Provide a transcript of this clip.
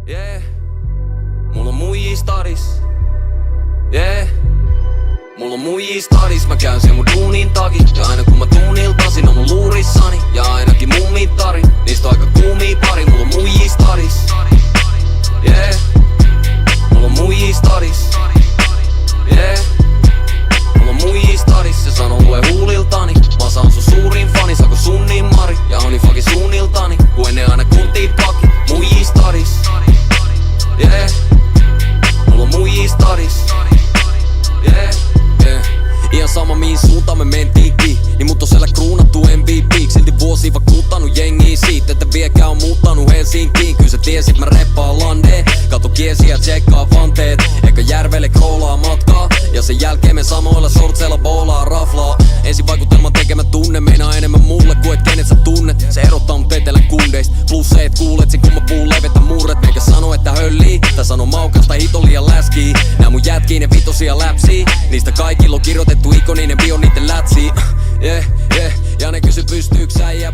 Yeah. Mulla on muijii stadis. Yeah. Mulla on muijii stadis. Mä käyn siellä mun duunin takia. Ja aina kun mä tuun iltasin on mun luurissani. Ja ainakin mun mittari, niistä on aika kuumii pari. Mulla on muijii stadis. Yeah. Mulla on muijii stadis. Yeah. Mulla on muijii stadis. Se sanoo mulle huuliltani. Mä saan sun suurin fani. Saako sun niin Mari? Ja Oni fucking suunniltani. Kun ennen aina kuntiin paki. Muijii stadis. Yeah. Mulla on muijii stadis. Yeah. Yeah. Ihan sama mihin suuntaan me mentiinkin, niin mut on siellä kruunattu MVP. Silti vuosia vakuuttanut jengiä siitä, että vieläkään on muuttanut Helsinkiin. Kyllä sä tiesit mä reppaan landeen. Kato kiesiä ja tsekkaa vanteet. Eikä järvelle kroolaa matkaa. Ja sen jälkeen me samoilla shortseilla boolaa raflaa. Ensivaikutelman tekemä tunne meinaa enemmän mulle kuin et kenet sä tunnet. Se erottaa mut etelän kundeista. Plus se et kuulet sen kun mä puun levetä murret. Meikä sano että höllii, tai sano maukasta hito liian läskii. Nää mun jätkii ne vitosia läpsii. Niistä kaikilla on kirjoitettu ikoninen bio niitten lätsii. Yeah, yeah. Ja ne kysy pystyyks äijä